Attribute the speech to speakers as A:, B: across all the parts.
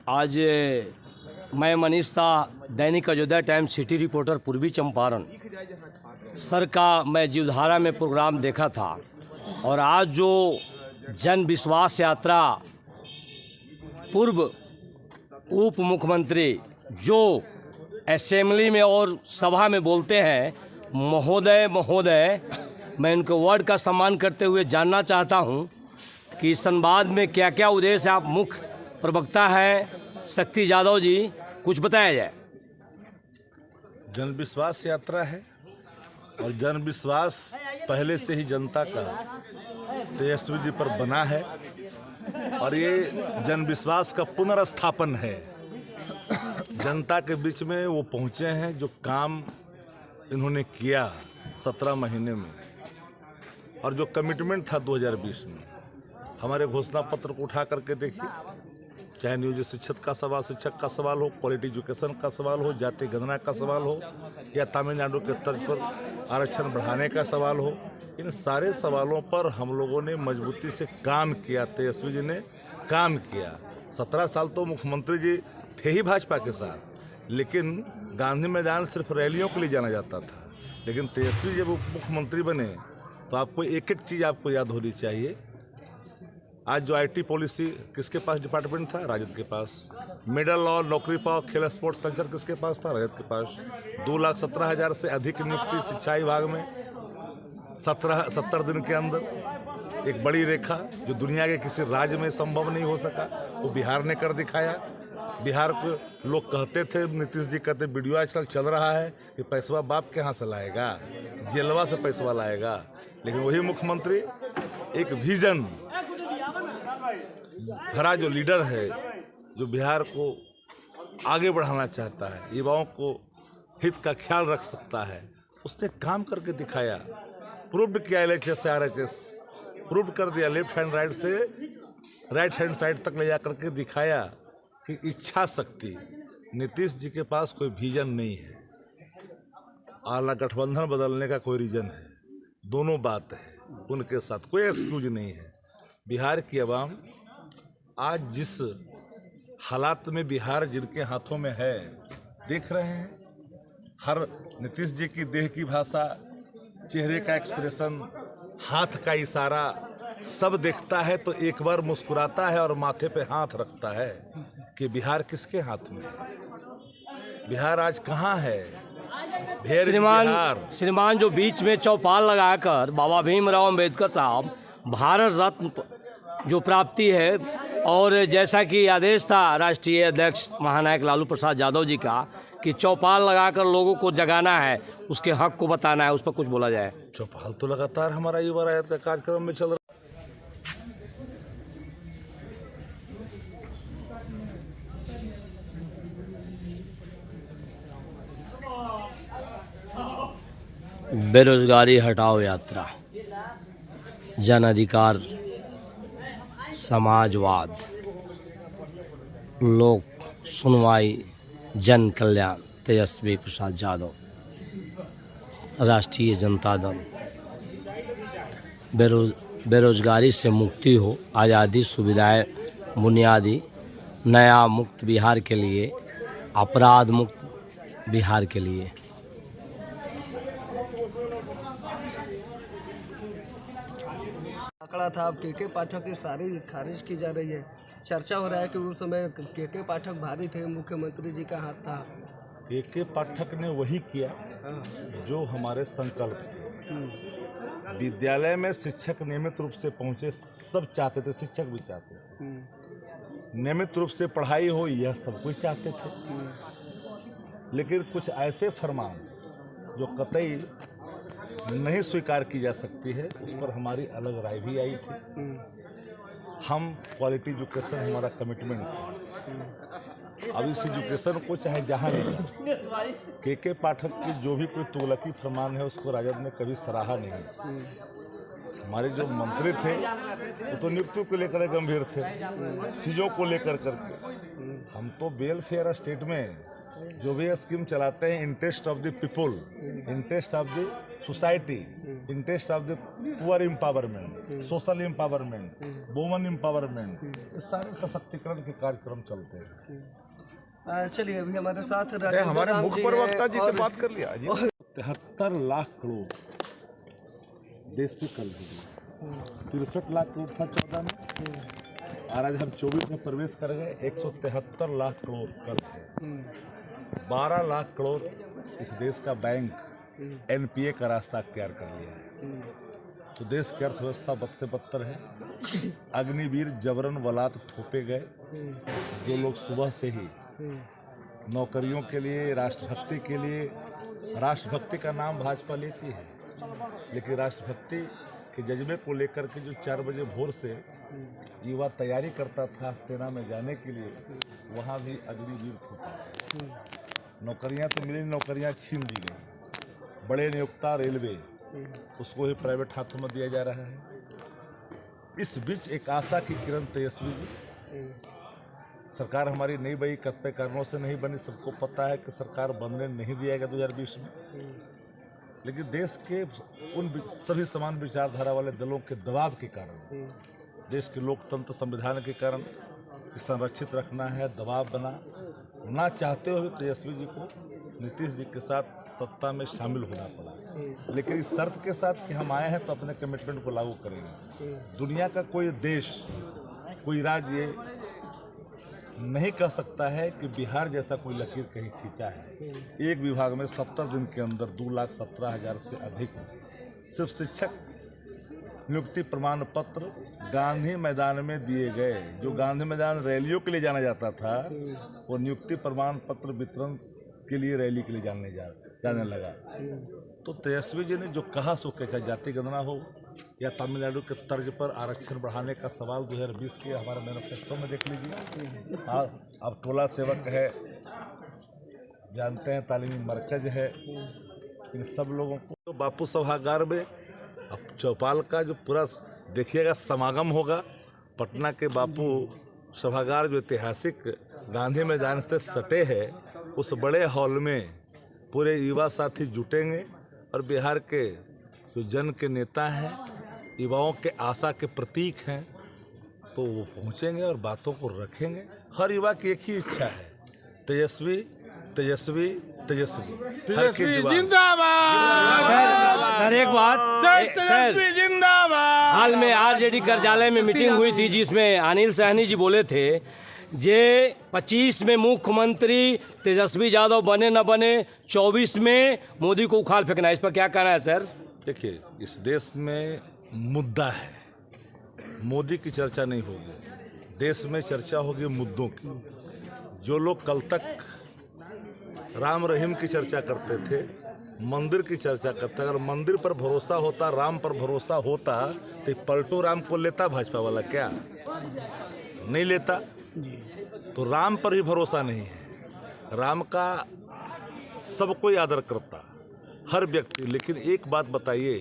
A: आज मैं मनीष शाह, दैनिक Ayodhya times, city reporter, पूर्वी चंपारण सर का मैं जीवधारा में प्रोग्राम देखा था। और आज जो जन विश्वास यात्रा पूर्व उप मुख्यमंत्री जो असेंबली में और सभा में बोलते हैं महोदय महोदय, मैं उनके वर्ड का सम्मान करते हुए जानना चाहता हूं कि संवाद में क्या क्या उद्देश्य। आप मुख्य प्रवक्ता हैं शक्ति यादव जी, कुछ बताया जाए।
B: जन विश्वास यात्रा है और जन विश्वास पहले से ही जनता का तेजस्वी जी पर बना है और ये जन विश्वास का पुनर्स्थापन है। जनता के बीच में वो पहुंचे हैं जो काम इन्होंने किया 17 महीने में और जो कमिटमेंट था 2020 में। हमारे घोषणा पत्र को उठा करके देखिए, चाहे नियोजित शिक्षक का सवाल हो, क्वालिटी एजुकेशन का सवाल हो, जाति गणना का सवाल हो या तमिलनाडु के तर्ज पर आरक्षण बढ़ाने का सवाल हो, इन सारे सवालों पर हम लोगों ने मजबूती से काम किया। तेजस्वी जी ने काम किया। 17 साल तो मुख्यमंत्री जी थे ही भाजपा के साथ, लेकिन गांधी मैदान सिर्फ रैलियों के लिए जाना जाता था। लेकिन तेजस्वी जब उप मुख्यमंत्री बने तो आपको एक एक चीज़ आपको याद होनी चाहिए। आज जो आईटी पॉलिसी किसके पास डिपार्टमेंट था? राजद के पास। मेडल और नौकरी पाओ खेल स्पोर्ट्स कल्चर किसके पास था? राजद के पास। 2,17,000 से अधिक नियुक्ति शिक्षा विभाग में 70 दिन के अंदर। एक बड़ी रेखा जो दुनिया के किसी राज्य में संभव नहीं हो सका, वो बिहार ने कर दिखाया। बिहार को लोग कहते थे, नीतीश जी कहते वीडियो आजकल चल रहा है कि पैसवा बाप के यहाँ से लाएगा, जेलवा से पैसवा लाएगा। लेकिन वही मुख्यमंत्री एक विजन भरा जो लीडर है, जो बिहार को आगे बढ़ाना चाहता है, युवाओं को हित का ख्याल रख सकता है, उसने काम करके दिखाया। प्रूव्ड किया LHS से RHS, प्रूव्ड कर दिया। लेफ्ट हैंड राइट से राइट हैंड साइड तक ले जा करके दिखाया कि इच्छा शक्ति नीतीश जी के पास कोई विजन नहीं है। आला गठबंधन बदलने का कोई रीजन है, दोनों बात है उनके साथ, कोई एक्सक्यूज नहीं है। बिहार की आवाम आज जिस हालात में बिहार जिनके हाथों में है देख रहे हैं। हर नीतीश जी की देह की भाषा, चेहरे का एक्सप्रेशन, हाथ का इशारा सब देखता है तो एक बार मुस्कुराता है और माथे पे हाथ रखता है कि बिहार किसके हाथ में है, बिहार आज कहाँ है।
A: श्रीमान जो बीच में चौपाल लगाकर बाबा भीमराव अम्बेडकर साहब भारत रत्न जो प्राप्ति है, और जैसा कि आदेश था राष्ट्रीय अध्यक्ष महानायक लालू प्रसाद यादव जी का कि चौपाल लगाकर लोगों को जगाना है, उसके हक को बताना है, उस पर कुछ बोला जाए।
B: चौपाल तो लगातार हमारा युवा रायत का कार्यक्रम में चल रहा है।
A: बेरोजगारी हटाओ यात्रा, जन अधिकार, समाजवाद, लोक सुनवाई, जन कल्याण, तेजस्वी प्रसाद यादव, राष्ट्रीय जनता दल। बेरोजगारी से मुक्ति हो, आज़ादी, सुविधाएं, बुनियादी, नया मुक्त बिहार के लिए, अपराध मुक्त बिहार के लिए।
C: आंकड़ा था, अब के पाठक की सारी खारिज की जा रही है। चर्चा हो रहा है कि उस समय के पाठक भारी थे, मुख्यमंत्री जी का हाथ था।
B: के पाठक ने वही किया जो हमारे संकल्प थे। विद्यालय में शिक्षक नियमित रूप से पहुंचे, सब चाहते थे, शिक्षक भी चाहते थे। नियमित रूप से पढ़ाई हो, यह सब कुछ चाहते थे। लेकिन कुछ ऐसे फरमान जो कतई नहीं स्वीकार की जा सकती है, उस पर हमारी अलग राय भी आई थी। हम क्वालिटी एजुकेशन हमारा कमिटमेंट था। अब इस एजुकेशन को चाहे जहाँ नहीं, के पाठक की जो भी कोई तुगलकी फरमान है उसको राजद ने कभी सराहा नहीं। हमारे जो मंत्री थे वो तो नियुक्तियों को लेकर गंभीर थे, चीज़ों को लेकर करके। हम तो वेलफेयर स्टेट में जो भी स्कीम चलाते हैं, interest of the people, interest of the society, interest of the poor empowerment, social empowerment, woman empowerment, ये सारे सशक्तिकरण के कार्यक्रम चलते हैं।
C: चलिए अभी हमारे साथ
D: हमारे मुख्य प्रवक्ता जी से बात कर लिया जी।
B: 73 लाख करोड़ देश पे कर्ज हो गया। 63 लाख करोड़ था 14 में, और आज हम 24 में प्रवेश कर गए, 173 लाख करोड़ कर्ज है। 12 लाख करोड़ इस देश का बैंक एनपीए का रास्ता अख्तियार कर लिया है। तो देश की अर्थव्यवस्था बद से बदतर है। अग्निवीर जबरन वलात थोपे गए। जो लोग सुबह से ही नौकरियों के लिए, राष्ट्रभक्ति के लिए, राष्ट्रभक्ति का नाम भाजपा लेती है, लेकिन राष्ट्रभक्ति के जज्बे को लेकर के जो 4 बजे भोर से युवा तैयारी करता था सेना में जाने के लिए, वहाँ भी अग्निवीर थोपा। नौकरियाँ तो मिली, नौकरियाँ छीन दी गई। बड़े नियोक्ता रेलवे, उसको ही प्राइवेट हाथों में दिया जा रहा है। इस बीच एक आशा की किरण तेजस्वी जी, सरकार हमारी नई बनी, कत्पे कारणों से नहीं बनी, सबको पता है कि सरकार बनने नहीं दिएगा 2020 में, लेकिन देश के उन सभी समान विचारधारा वाले दलों के दबाव के कारण, देश के लोकतंत्र संविधान के कारण संरक्षित रखना है, दबाव बना। ना चाहते हुए तेजस्वी जी को नीतीश जी के साथ सत्ता में शामिल होना पड़ा, लेकिन इस शर्त के साथ कि हम आए हैं तो अपने कमिटमेंट को लागू करेंगे। दुनिया का कोई देश, कोई राज्य नहीं कह सकता है कि बिहार जैसा कोई लकीर कहीं खींचा है। एक विभाग में 70 दिन के अंदर 2,17,000 से अधिक सिर्फ शिक्षक नियुक्ति प्रमाण पत्र गांधी मैदान में दिए गए। जो गांधी मैदान रैलियों के लिए जाना जाता था, वो नियुक्ति प्रमाण पत्र वितरण के लिए रैली के लिए जाने लगा। तो तेजस्वी जी ने जो कहा सो क्या, जाति गणना हो या तमिलनाडु के तर्ज पर आरक्षण बढ़ाने का सवाल 2020 के हमारे मैनिफेस्टो में देख लीजिए। अब टोला सेवक है, जानते हैं, तालीमी मरकज है, इन सब लोगों को तो बापू सभागार में अब चौपाल का जो पूरा देखिएगा समागम होगा। पटना के बापू सभागार जो ऐतिहासिक गांधी मैदान से सटे है, उस बड़े हॉल में पूरे युवा साथी जुटेंगे और बिहार के जो जन के नेता हैं, युवाओं के आशा के प्रतीक हैं, तो वो पहुंचेंगे और बातों को रखेंगे। हर युवा की एक ही इच्छा है, तेजस्वी तेजस्वी तेजस्वी
D: जिंदाबाद।
A: सर एक बात,
D: तेजस्वी जिंदाबाद।
A: हाल में आरजेडी कार्यालय में मीटिंग हुई थी, जिसमें अनिल सहनी जी बोले थे जे 25 में मुख्यमंत्री तेजस्वी यादव बने न बने, 24 में मोदी को उखाड़ फेंकना। इस पर क्या कहना है सर?
B: देखिए, इस देश में मुद्दा है, मोदी की चर्चा नहीं होगी, देश में चर्चा होगी मुद्दों की। जो लोग कल तक राम रहीम की चर्चा करते थे, मंदिर की चर्चा करते, अगर मंदिर पर भरोसा होता, राम पर भरोसा होता, तो पलटू राम को लेता भाजपा वाला? क्या नहीं लेता? तो राम पर ही भरोसा नहीं है। राम का सब कोई आदर करता, हर व्यक्ति। लेकिन एक बात बताइए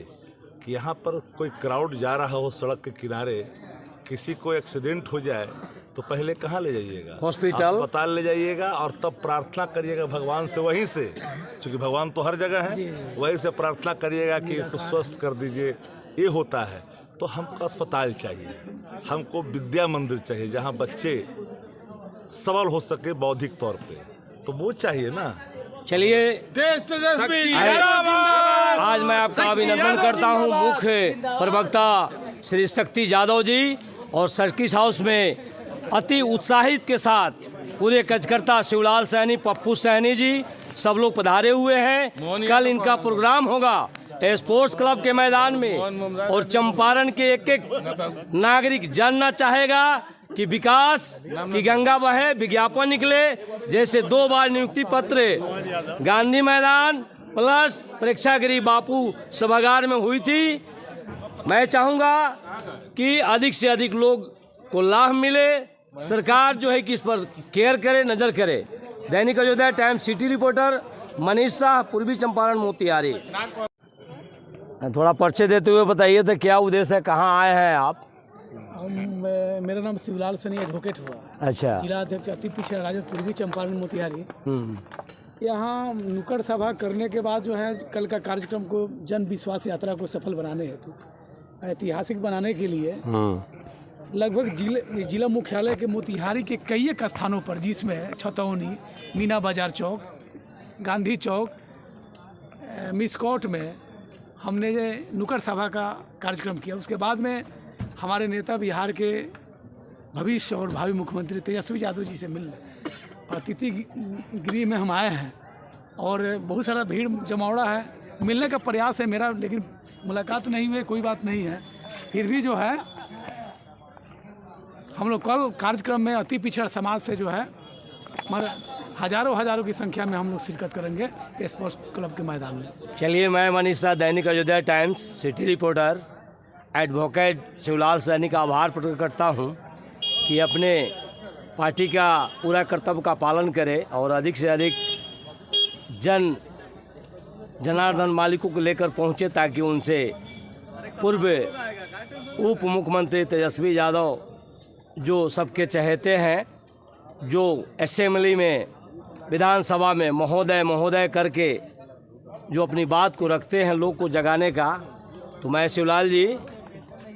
B: कि यहाँ पर कोई क्राउड जा रहा हो सड़क के किनारे, किसी को एक्सीडेंट हो जाए तो पहले कहाँ ले जाइएगा?
A: हॉस्पिटल,
B: अस्पताल ले जाइएगा, और तब प्रार्थना करिएगा भगवान से, वहीं से, क्योंकि भगवान तो हर जगह है, वहीं से प्रार्थना करिएगा कि इसको स्वस्थ कर दीजिए। ये होता है। तो हमको अस्पताल चाहिए, हमको विद्या मंदिर चाहिए जहाँ बच्चे सबल हो सके बौद्धिक तौर पे, तो वो चाहिए ना।
A: चलिए,
D: तेजस्वी
A: आज मैं आपका अभिनंदन करता हूं मुख्य प्रवक्ता श्री शक्ति यादव जी, और सर्किट हाउस में अति उत्साहित के साथ पूरे कार्यकर्ता शिवलाल सहनी, पप्पू सहनी जी, सब लोग पधारे हुए हैं। कल इनका प्रोग्राम होगा स्पोर्ट्स क्लब के मैदान में, और चंपारण के एक एक नागरिक जानना चाहेगा कि विकास की गंगा बहे, विज्ञापन निकले। जैसे 2 बार नियुक्ति पत्र गांधी मैदान प्लस प्रेक्षागृह बापू सभागार में हुई थी। मैं चाहूँगा कि अधिक से अधिक लोग को लाभ मिले। सरकार जो है कि इस पर केयर करे, नज़र करे। दैनिक Ayodhya times city reporter Manish Shah, पूर्वी चंपारण, मोतिहारी। थोड़ा परिचय देते हुए बताइए तो क्या उद्देश्य है, कहाँ आए हैं आप?
E: मेरा नाम शिवलाल सैनी एडवोकेट हुआ।
A: अच्छा।
E: जिला अध्यक्ष अति पिछड़ा राजद पूर्वी चंपारण मोतिहारी। यहाँ नुक्कड़ सभा करने के बाद जो है कल का कार्यक्रम को जन विश्वास यात्रा को सफल बनाने हेतु ऐतिहासिक बनाने के लिए लगभग जिला मुख्यालय के मोतिहारी के कई एक स्थानों पर, जिसमें छतौनी, मीना बाजार चौक, गांधी चौक, मिसकॉट में हमने नुक्कड़ सभा का कार्यक्रम किया। उसके बाद में हमारे नेता बिहार के भविष्य और भावी मुख्यमंत्री तेजस्वी यादव जी से मिलने अतिथि गृह में हम आए हैं और बहुत सारा भीड़ जमावड़ा है। मिलने का प्रयास है मेरा, लेकिन मुलाकात नहीं हुई, कोई बात नहीं है। फिर भी जो है हम लोग कल कार्यक्रम में अति पिछड़ा समाज से जो है हमारे हजारों की संख्या में हम लोग शिरकत करेंगे स्पोर्ट्स क्लब के मैदान में।
A: चलिए, मैं मनीष शाह, दैनिक Ayodhya times city reporter, advocate Shivlal Saini का आभार प्रकट करता हूं कि अपने पार्टी का पूरा कर्तव्य का पालन करे और अधिक से अधिक जनार्दन मालिकों को लेकर पहुंचे, ताकि उनसे पूर्व उप मुख्यमंत्री तेजस्वी यादव जो सबके चहेते हैं, जो असेंबली में, विधानसभा में महोदय करके जो अपनी बात को रखते हैं लोग को जगाने का, तो मैं शिवलाल जी,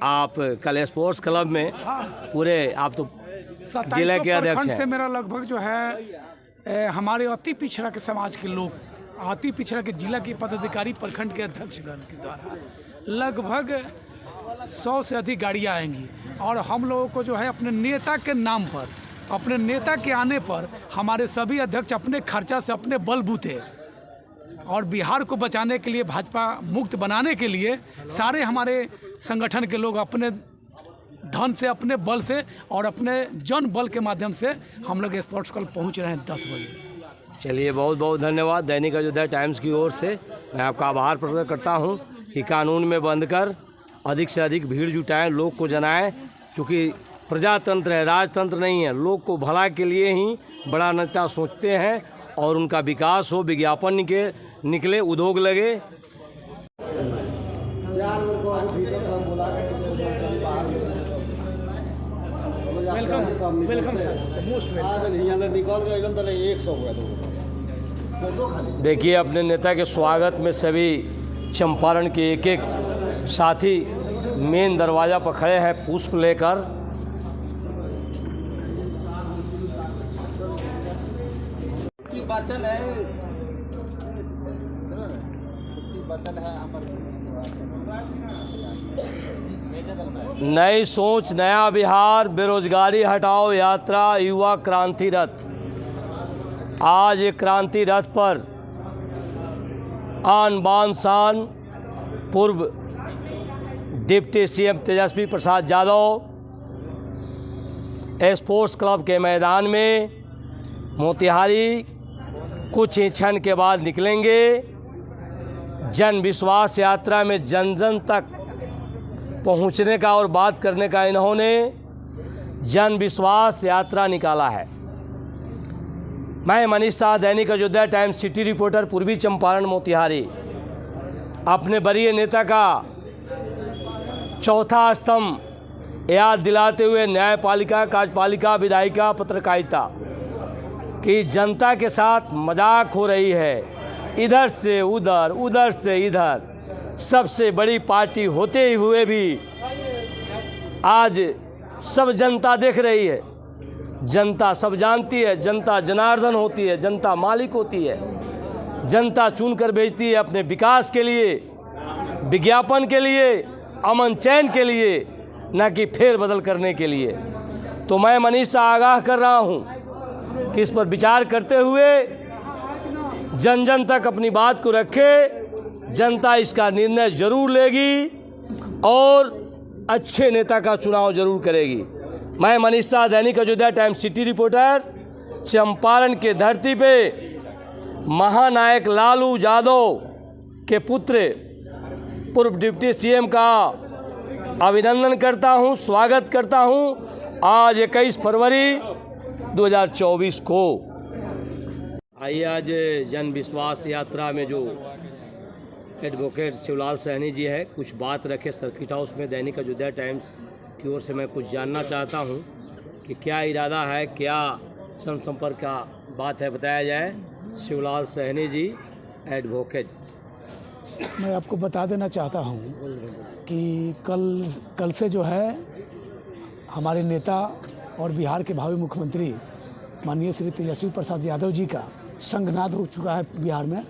A: आप कल स्पोर्ट्स क्लब में पूरे, आप तो जिले के अध्यक्ष हैं।
E: से मेरा लगभग जो है हमारे अति पिछड़ा के समाज के लोग, अति पिछड़ा के जिला के पदाधिकारी, प्रखंड के अध्यक्षगण के द्वारा लगभग 100 से अधिक गाड़ियाँ आएंगी और हम लोगों को जो है अपने नेता के नाम पर, अपने नेता के आने पर हमारे सभी अध्यक्ष अपने खर्चा से, अपने बलबूते और बिहार को बचाने के लिए, भाजपा मुक्त बनाने के लिए सारे हमारे संगठन के लोग अपने धन से, अपने बल से और अपने जन बल के माध्यम से हम लोग स्पोर्ट्स क्लब पहुंच रहे हैं 10 बजे।
A: चलिए, बहुत बहुत धन्यवाद। दैनिक अयोध्या टाइम्स की ओर से मैं आपका आभार प्रकट करता हूं कि कानून में बंद कर अधिक से अधिक भीड़ जुटाएं, लोग को जनाएं, क्योंकि प्रजातंत्र है, राजतंत्र नहीं है। लोग को भला के लिए ही बड़ा नेता सोचते हैं और उनका विकास हो, विज्ञापन निकले, उद्योग लगे।
E: वेलकम सर, मोस्ट
A: देखिए, अपने नेता के स्वागत में सभी चंपारण के एक एक साथी मेन दरवाज़ा पर खड़े हैं पुष्प लेकर। नई सोच, नया बिहार, बेरोजगारी हटाओ यात्रा, युवा क्रांति रथ। आज एक क्रांति रथ पर आन बान शान पूर्व deputy CM Tejashwi Prasad Yadav sports club के मैदान में मोतिहारी कुछ ही क्षण के बाद निकलेंगे। जन विश्वास यात्रा में जन जन तक पहुंचने का और बात करने का इन्होंने जन विश्वास यात्रा निकाला है। मैं मनीष शाह, दैनिक अयोध्या टाइम्स सिटी रिपोर्टर, पूर्वी चंपारण मोतिहारी, अपने वरीय नेता का चौथा स्तंभ याद दिलाते हुए न्यायपालिका, कार्यपालिका, विधायिका, पत्रकारिता की जनता के साथ मजाक हो रही है। इधर से उधर, उधर से इधर, सबसे बड़ी पार्टी होते हुए भी आज सब जनता देख रही है। जनता सब जानती है, जनता जनार्दन होती है, जनता मालिक होती है। जनता चुनकर भेजती है अपने विकास के लिए, विज्ञापन के लिए, अमन चैन के लिए, न कि फेरबदल करने के लिए। तो मैं मनीष शाह आगाह कर रहा हूँ कि इस पर विचार करते हुए जन जन तक अपनी बात को रखे। जनता इसका निर्णय जरूर लेगी और अच्छे नेता का चुनाव जरूर करेगी। मैं मनीष शाह, दैनिक Ayodhya times city reporter, Champaran के धरती पे महानायक लालू यादव के पुत्र पूर्व डिप्टी सीएम का अभिनंदन करता हूं, स्वागत करता हूं आज 21 फरवरी 2024 को। आइए, आज जन विश्वास यात्रा में जो एडवोकेट शिवलाल सैनी जी है कुछ बात रखे सर्किट हाउस में। दैनिक अयोध्या टाइम्स की ओर से मैं कुछ जानना चाहता हूं कि क्या इरादा है, क्या जनसंपर्क का बात है, बताया जाए। शिवलाल सहनी जी, एडवोकेट।
E: मैं आपको बता देना चाहता हूँ कि कल से जो है हमारे नेता और बिहार के भावी मुख्यमंत्री माननीय श्री तेजस्वी प्रसाद यादव जी का संघनाद हो चुका है बिहार में।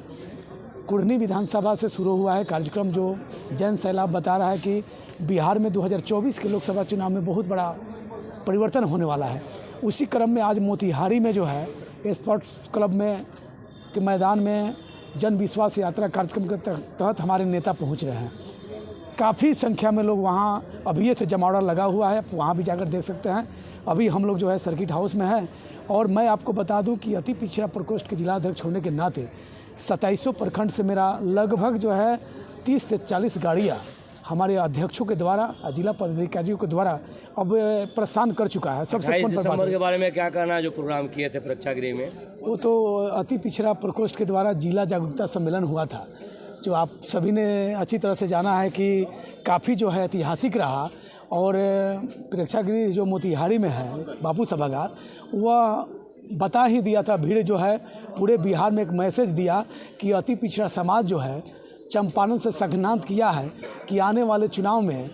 E: कुढ़नी विधानसभा से शुरू हुआ है कार्यक्रम जो जन सैलाब बता रहा है कि बिहार में 2024 के लोकसभा चुनाव में बहुत बड़ा परिवर्तन होने वाला है। उसी क्रम में आज मोतिहारी में जो है स्पोर्ट्स क्लब में के मैदान में जन विश्वास यात्रा कार्यक्रम के तहत हमारे नेता पहुंच रहे हैं। काफ़ी संख्या में लोग वहां अभी से जमावड़ा लगा हुआ है, वहां भी जाकर देख सकते हैं। अभी हम लोग जो है सर्किट हाउस में हैं और मैं आपको बता दूं कि अति पिछड़ा प्रकोष्ठ के जिलाध्यक्ष होने के नाते 2700 प्रखंड से मेरा लगभग जो है 30 से 40 गाड़ियाँ हमारे अध्यक्षों के द्वारा, जिला पदाधिकारियों के द्वारा अब प्रस्थान कर चुका है। सबसे
A: 28 दिसंबर के बारे में क्या कहना है जो प्रोग्राम किए थे प्रेक्षागृह में?
E: वो तो अति पिछड़ा प्रकोष्ठ के द्वारा जिला जागरूकता सम्मेलन हुआ था, जो आप सभी ने अच्छी तरह से जाना है कि काफ़ी जो है ऐतिहासिक रहा। और प्रेक्षागृह जो मोतिहारी में है बापू सभागार, वह बता ही दिया था, भीड़ जो है पूरे बिहार में एक मैसेज दिया कि अति पिछड़ा समाज जो है चंपारण से संघनाद किया है कि आने वाले चुनाव में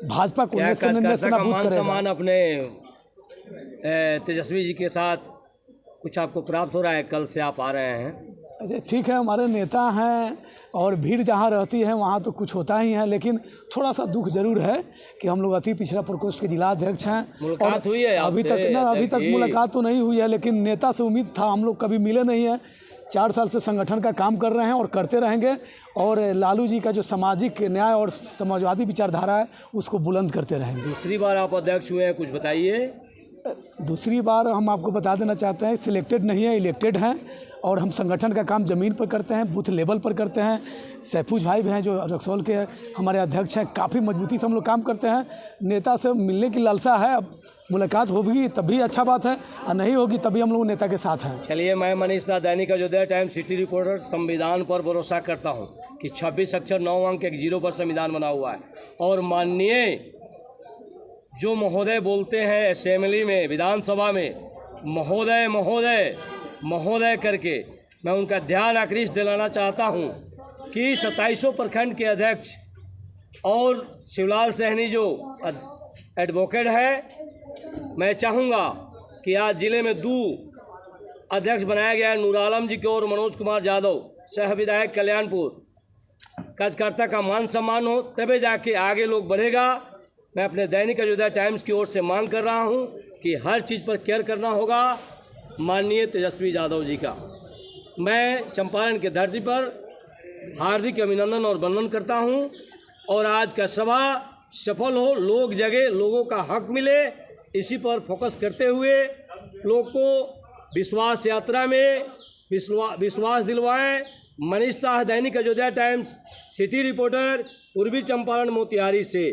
E: भाजपा को नेस्तनाबूद करेगा।
A: सम्मान अपने तेजस्वी जी के साथ कुछ आपको प्राप्त हो रहा है? कल से आप आ रहे हैं।
E: अच्छा ठीक है, हमारे नेता हैं और भीड़ जहाँ रहती है वहाँ तो कुछ होता ही है, लेकिन थोड़ा सा दुख जरूर है कि हम लोग अति पिछड़ा प्रकोष्ठ के जिला अध्यक्ष हैं।
A: मुलाकात हुई है
E: अभी तक मुलाकात तो नहीं हुई है, लेकिन नेता से उम्मीद था, हम लोग कभी मिले नहीं हैं। 4 साल से संगठन का काम कर रहे हैं और करते रहेंगे और लालू जी का जो सामाजिक न्याय और समाजवादी विचारधारा है उसको बुलंद करते रहेंगे।
A: दूसरी बार आप अध्यक्ष हुए हैं, कुछ बताइए।
E: दूसरी बार हम आपको बता देना चाहते हैं, सिलेक्टेड नहीं है, इलेक्टेड हैं और हम संगठन का काम ज़मीन पर करते हैं, बूथ लेवल पर करते हैं। सैफूज भाई भी हैं जो रक्सौल के हमारे अध्यक्ष हैं, काफ़ी मजबूती से हम लोग काम करते हैं। नेता से मिलने की लालसा है, अब मुलाकात होगी तभी अच्छा बात है और नहीं होगी तभी हम लोग नेता के साथ हैं।
A: चलिए, मैं मनीष दा, दैनिक अयोध्या टाइम्स, सिटी रिपोर्टर। संविधान पर भरोसा करता हूं कि 26 अक्षर 9 अंक 1 0 पर संविधान बना हुआ है और माननीय जो महोदय बोलते हैं असेंबली में, विधानसभा में, महोदय महोदय महोदय करके, मैं उनका ध्यान आकृष्ट दिलाना चाहता हूं कि 2700 प्रखंड के अध्यक्ष और शिवलाल सहनी जो एडवोकेट है, मैं चाहूँगा कि आज जिले में 2 अध्यक्ष बनाया गया है, नूर आलम जी को और मनोज कुमार यादव, सह विधायक कल्याणपुर। कार्यकर्ता का मान सम्मान हो तभी जाके आगे लोग बढ़ेगा। मैं अपने दैनिक अयोध्या टाइम्स की ओर से मांग कर रहा हूं कि हर चीज़ पर केयर करना होगा माननीय तेजस्वी यादव जी का। मैं चंपारण के धरती पर हार्दिक अभिनंदन और वंदन करता हूं और आज का सभा सफल हो, लोग जगे, लोगों का हक मिले, इसी पर फोकस करते हुए लोग को विश्वास यात्रा में विश्वास दिलवाएं। मनीष शाह, दैनिक अयोध्या टाइम्स, सिटी रिपोर्टर, पूर्वी चंपारण मोतिहारी से।